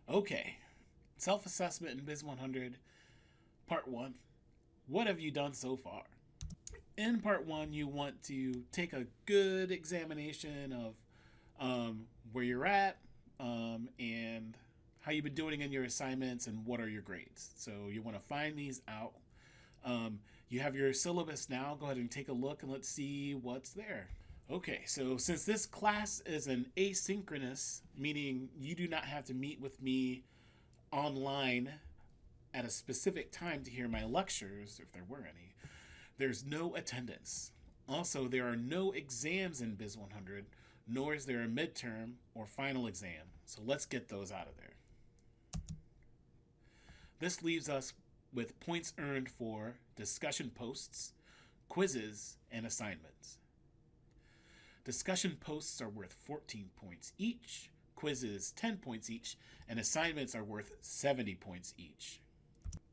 Okay, self-assessment in Biz 100, part 1. What have you done so far? In part 1, you want to take a good examination of where you're at and how you've been doing in your assignments and what are your grades. So you want to find these out. You have your syllabus now. Go ahead and take a look and let's see what's there. Okay, so since this class is an asynchronous, meaning you do not have to meet with me online at a specific time to hear my lectures, if there were any, there's no attendance. Also, there are no exams in Biz 100, nor is there a midterm or final exam. So let's get those out of there. This leaves us with points earned for discussion posts, quizzes, and assignments. Discussion posts are worth 14 points each, quizzes 10 points each, and assignments are worth 70 points each.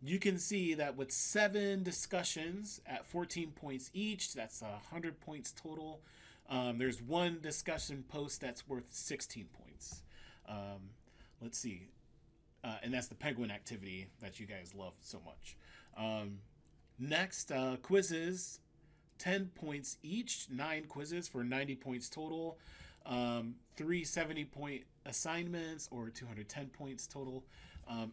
You can see that with 7 discussions at 14 points each, that's 100 points total. There's 1 discussion post that's worth 16 points. Let's see. And that's the Penguin activity that you guys love so much. Next, quizzes, 10 points each, 9 quizzes for 90 points total, 3 70-point assignments or 210 points total.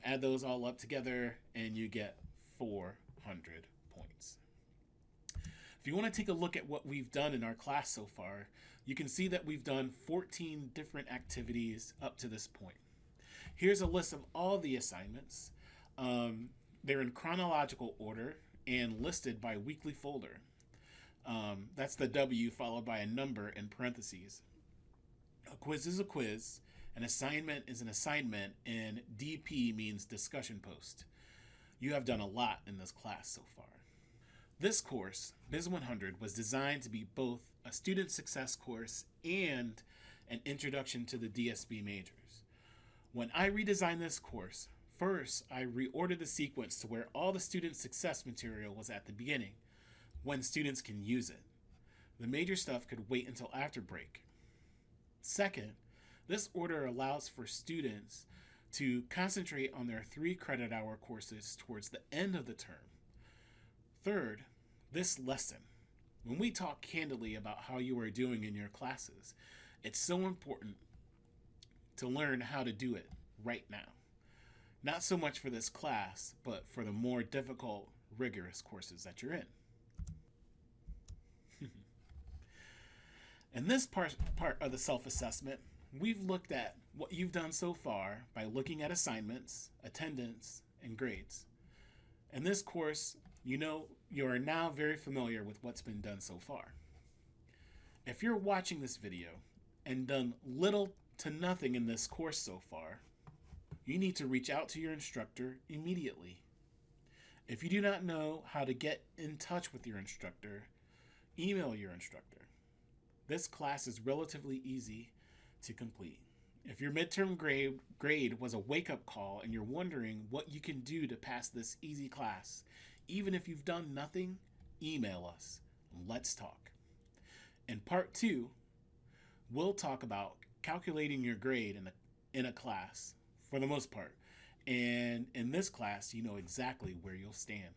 Add those all up together and you get 400 points. If you want to take a look at what we've done in our class so far, you can see that we've done 14 different activities up to this point. Here's a list of all the assignments. They're in chronological order and listed by weekly folder. That's the W followed by a number in parentheses. A quiz is a quiz, an assignment is an assignment, and DP means discussion post. You have done a lot in this class so far. This course, Biz 100, was designed to be both a student success course and an introduction to the DSB majors. When I redesigned this course, first I reordered the sequence to where all the student success material was at the beginning, when students can use it. The major stuff could wait until after break. Second, this order allows for students to concentrate on their 3 credit hour courses towards the end of the term. Third, this lesson. When we talk candidly about how you are doing in your classes, it's so important to learn how to do it right now. Not so much for this class, but for the more difficult, rigorous courses that you're in. In this part of the self-assessment, we've looked at what you've done so far by looking at assignments, attendance, and grades. In this course, you are now very familiar with what's been done so far. If you're watching this video and done little to nothing in this course so far, you need to reach out to your instructor immediately. If you do not know how to get in touch with your instructor, email your instructor. This class is relatively easy to complete. If your midterm grade was a wake-up call and you're wondering what you can do to pass this easy class, even if you've done nothing, email us. Let's talk. In part 2, we'll talk about calculating your grade in a class for the most part. And in this class, you know exactly where you'll stand.